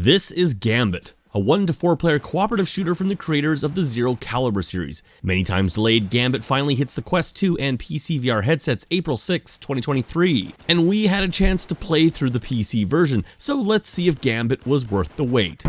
This is Gambit, a 1 to 4 player cooperative shooter from the creators of the Zero Caliber series. Many times delayed, Gambit finally hits the Quest 2 and PCVR headsets April 6, 2023. And we had a chance to play through the PC version, so let's see if Gambit was worth the wait.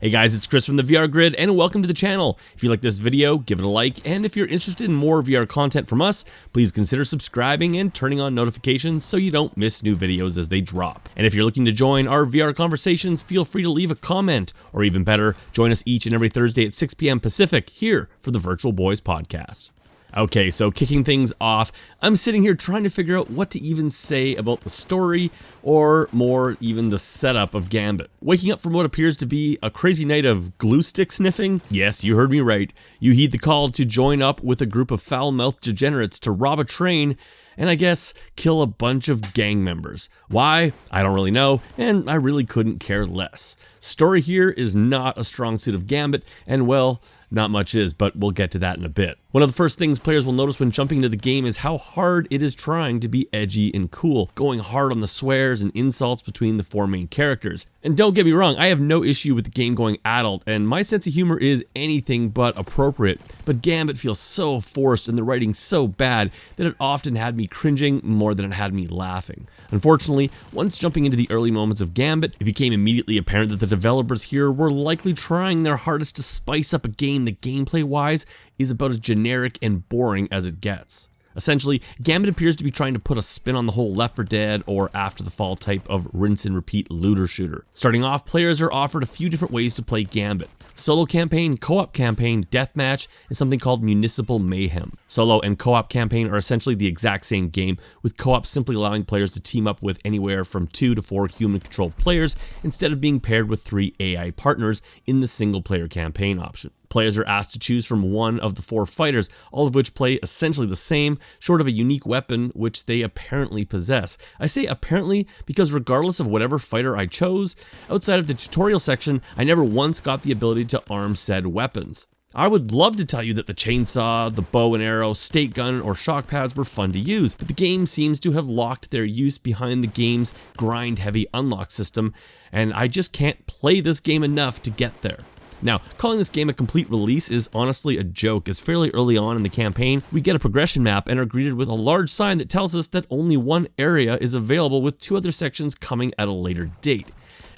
Hey guys, it's Chris from the VR Grid and welcome to the channel. If you like this video, give it a like, and if you're interested in more VR content from us, please consider subscribing and turning on notifications so you don't miss new videos as they drop. And if you're looking to join our VR conversations, feel free to leave a comment, or even better, join us each and every Thursday at 6 p.m. Pacific here for the Virtual Boys podcast. Okay, so kicking things off, I'm sitting here trying to figure out what to even say about the story, or more, even the setup of Gambit. Waking up from what appears to be a crazy night of glue stick sniffing? Yes, you heard me right. You heed the call to join up with a group of foul-mouthed degenerates to rob a train, and I guess kill a bunch of gang members. Why? I don't really know, and I really couldn't care less. Story here is not a strong suit of Gambit, and well, not much is, but we'll get to that in a bit. One of the first things players will notice when jumping into the game is how hard it is trying to be edgy and cool, going hard on the swears and insults between the four main characters. And don't get me wrong, I have no issue with the game going adult, and my sense of humor is anything but appropriate, but Gambit feels so forced and the writing so bad that it often had me cringing more than it had me laughing. Unfortunately, once jumping into the early moments of Gambit, it became immediately apparent that the developers here were likely trying their hardest to spice up a game that gameplay-wise is about as generic and boring as it gets. Essentially, Gambit appears to be trying to put a spin on the whole Left 4 Dead or After the Fall type of rinse and repeat looter shooter. Starting off, players are offered a few different ways to play Gambit: solo campaign, co-op campaign, deathmatch, and something called Municipal Mayhem. Solo and co-op campaign are essentially the exact same game, with co-op simply allowing players to team up with anywhere from 2 to 4 human-controlled players instead of being paired with 3 AI partners in the single-player campaign option. Players are asked to choose from one of the 4 fighters, all of which play essentially the same, short of a unique weapon which they apparently possess. I say apparently because regardless of whatever fighter I chose, outside of the tutorial section, I never once got the ability to arm said weapons. I would love to tell you that the chainsaw, the bow and arrow, stake gun, or shock pads were fun to use, but the game seems to have locked their use behind the game's grind-heavy unlock system, and I just can't play this game enough to get there. Now, calling this game a complete release is honestly a joke, as fairly early on in the campaign, we get a progression map and are greeted with a large sign that tells us that only one area is available, with 2 other sections coming at a later date.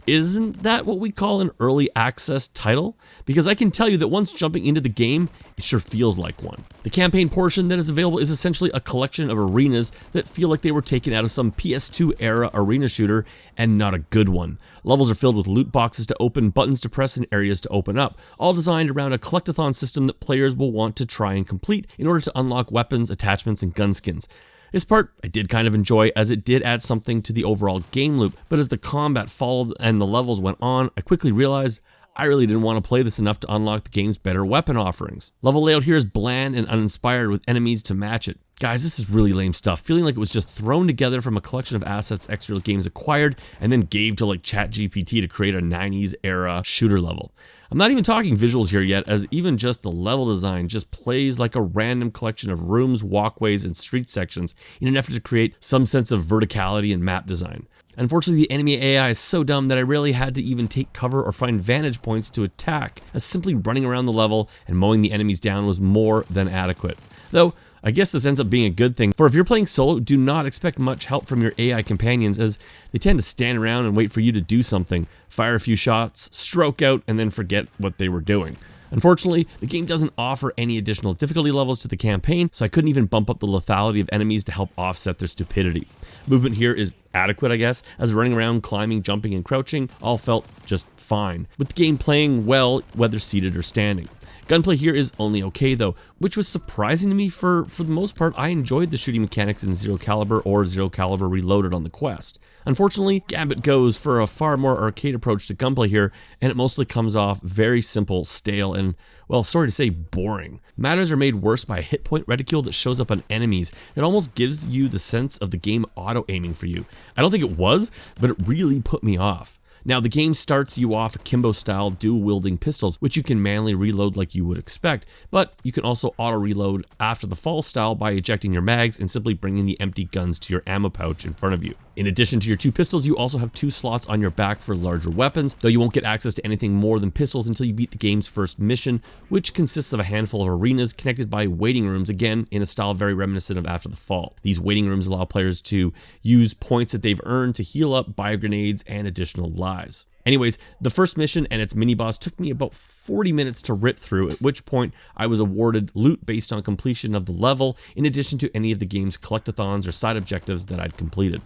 Isn't that what we call an early access title? Because I can tell you that once jumping into the game, it sure feels like one. The campaign portion that is available is essentially a collection of arenas that feel like they were taken out of some PS2 era arena shooter, and not a good one. Levels are filled with loot boxes to open, buttons to press, and areas to open up, all designed around a collectathon system that players will want to try and complete in order to unlock weapons, attachments, and gun skins. This part I did kind of enjoy, as it did add something to the overall game loop, but as the combat followed and the levels went on, I quickly realized I really didn't want to play this enough to unlock the game's better weapon offerings. Level layout here is bland and uninspired, with enemies to match it. Guys, this is really lame stuff, feeling like it was just thrown together from a collection of assets Extra Games acquired and then gave to like ChatGPT to create a 90s era shooter level. I'm not even talking visuals here yet, as even just the level design just plays like a random collection of rooms, walkways, and street sections in an effort to create some sense of verticality and map design. Unfortunately, the enemy AI is so dumb that I rarely had to even take cover or find vantage points to attack, as simply running around the level and mowing the enemies down was more than adequate. Though, I guess this ends up being a good thing, for if you're playing solo, do not expect much help from your AI companions, as they tend to stand around and wait for you to do something, fire a few shots, stroke out, and then forget what they were doing. Unfortunately, the game doesn't offer any additional difficulty levels to the campaign, so I couldn't even bump up the lethality of enemies to help offset their stupidity. Movement here is adequate, I guess, as running around, climbing, jumping, and crouching all felt just fine, with the game playing well whether seated or standing. Gunplay here is only okay though, which was surprising to me. For the most part, I enjoyed the shooting mechanics in Zero Caliber or Zero Caliber Reloaded on the Quest. Unfortunately, Gambit goes for a far more arcade approach to gunplay here, and it mostly comes off very simple, stale, and, well, sorry to say, boring. Matters are made worse by a hit point reticule that shows up on enemies that almost gives you the sense of the game auto-aiming for you. I don't think it was, but it really put me off. Now, the game starts you off akimbo-style dual-wielding pistols, which you can manually reload like you would expect, but you can also auto-reload after the fall style by ejecting your mags and simply bringing the empty guns to your ammo pouch in front of you. In addition to your 2 pistols, you also have 2 slots on your back for larger weapons, though you won't get access to anything more than pistols until you beat the game's first mission, which consists of a handful of arenas connected by waiting rooms, again in a style very reminiscent of After the Fall. These waiting rooms allow players to use points that they've earned to heal up, buy grenades, and additional lives. Anyways, the first mission and its mini-boss took me about 40 minutes to rip through, at which point I was awarded loot based on completion of the level, in addition to any of the game's collectathons or side objectives that I'd completed.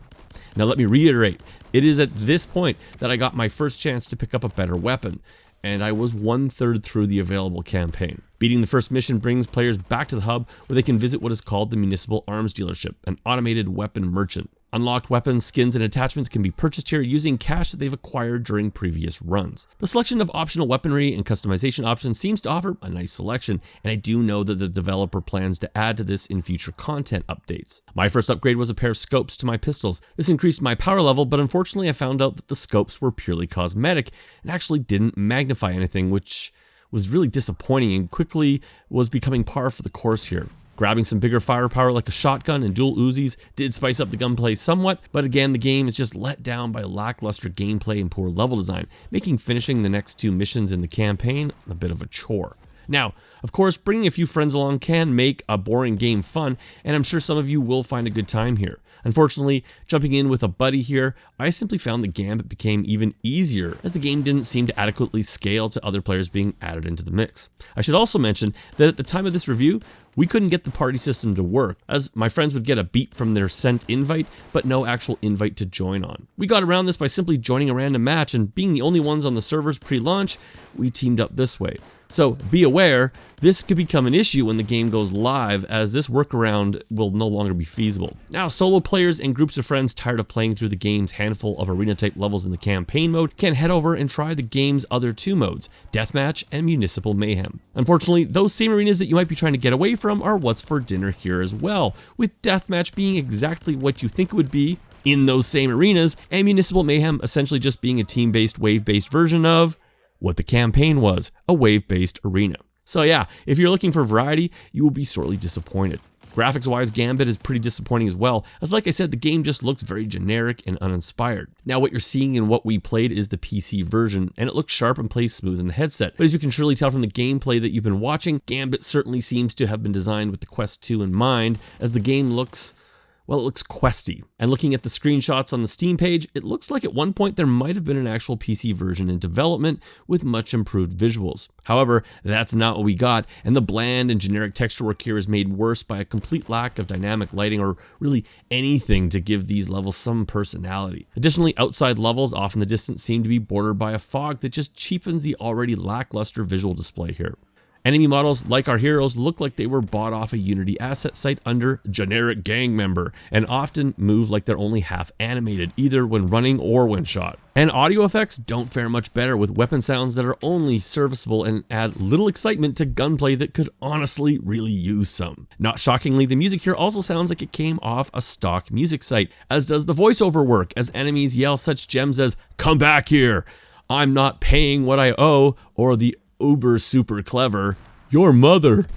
Now let me reiterate, it is at this point that I got my first chance to pick up a better weapon, and I was 1/3 through the available campaign. Beating the first mission brings players back to the hub where they can visit what is called the Municipal Arms Dealership, an automated weapon merchant. Unlocked weapons, skins, and attachments can be purchased here using cash that they've acquired during previous runs. The selection of optional weaponry and customization options seems to offer a nice selection, and I do know that the developer plans to add to this in future content updates. My first upgrade was a pair of scopes to my pistols. This increased my power level, but unfortunately I found out that the scopes were purely cosmetic and actually didn't magnify anything, which was really disappointing and quickly was becoming par for the course here. Grabbing some bigger firepower like a shotgun and dual Uzis did spice up the gunplay somewhat, but again the game is just let down by lackluster gameplay and poor level design, making finishing the next 2 missions in the campaign a bit of a chore. Now, of course, bringing a few friends along can make a boring game fun, and I'm sure some of you will find a good time here. Unfortunately, jumping in with a buddy here, I simply found the Gambit became even easier as the game didn't seem to adequately scale to other players being added into the mix. I should also mention that at the time of this review, we couldn't get the party system to work, as my friends would get a beat from their sent invite, but no actual invite to join on. We got around this by simply joining a random match, and being the only ones on the servers pre-launch, we teamed up this way. So be aware, this could become an issue when the game goes live, as this workaround will no longer be feasible. Now, solo players and groups of friends tired of playing through the game's handful of arena-type levels in the campaign mode can head over and try the game's other 2 modes, Deathmatch and Municipal Mayhem. Unfortunately, those same arenas that you might be trying to get away from are what's for dinner here as well, with Deathmatch being exactly what you think it would be in those same arenas, and Municipal Mayhem essentially just being a team-based, wave-based version of what the campaign was, a wave-based arena. So yeah, if you're looking for variety, you will be sorely disappointed. Graphics-wise, Gambit is pretty disappointing as well, as like I said, the game just looks very generic and uninspired. Now what you're seeing in what we played is the PC version, and it looks sharp and plays smooth in the headset. But as you can surely tell from the gameplay that you've been watching, Gambit certainly seems to have been designed with the Quest 2 in mind, as the game looks, well, it looks questy. And looking at the screenshots on the Steam page, it looks like at one point there might have been an actual PC version in development with much improved visuals. However, that's not what we got, and the bland and generic texture work here is made worse by a complete lack of dynamic lighting or really anything to give these levels some personality. Additionally, outside levels off in the distance seem to be bordered by a fog that just cheapens the already lackluster visual display here. Enemy models, like our heroes, look like they were bought off a Unity asset site under generic gang member, and often move like they're only half animated, either when running or when shot. And audio effects don't fare much better, with weapon sounds that are only serviceable and add little excitement to gunplay that could honestly really use some. Not shockingly, the music here also sounds like it came off a stock music site, as does the voiceover work, as enemies yell such gems as, "Come back here! I'm not paying what I owe," or the uber super clever, "Your mother."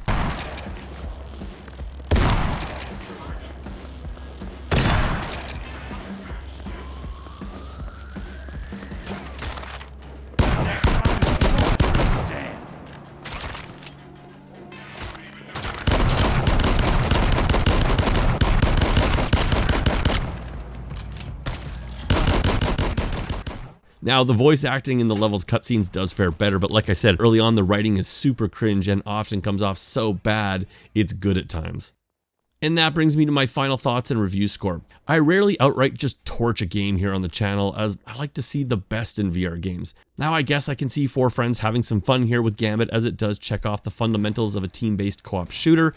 Now, the voice acting in the level's cutscenes does fare better, but like I said, early on the writing is super cringe and often comes off so bad, it's good at times. And that brings me to my final thoughts and review score. I rarely outright just torch a game here on the channel, as I like to see the best in VR games. Now I guess I can see 4 friends having some fun here with Gambit, as it does check off the fundamentals of a team-based co-op shooter,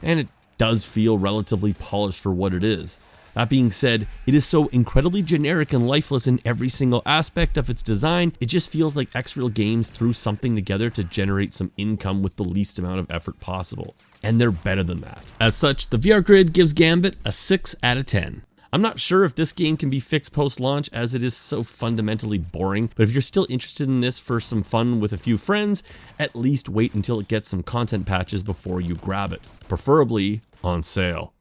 and it does feel relatively polished for what it is. That being said, it is so incredibly generic and lifeless in every single aspect of its design, it just feels like Xreal Games threw something together to generate some income with the least amount of effort possible. And they're better than that. As such, the VR Grid gives Gambit a 6 out of 10. I'm not sure if this game can be fixed post-launch as it is so fundamentally boring, but if you're still interested in this for some fun with a few friends, at least wait until it gets some content patches before you grab it, preferably on sale.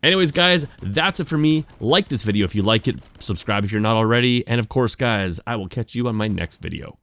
Anyways, guys, that's it for me. Like this video if you like it, subscribe if you're not already, and of course, guys, I will catch you on my next video.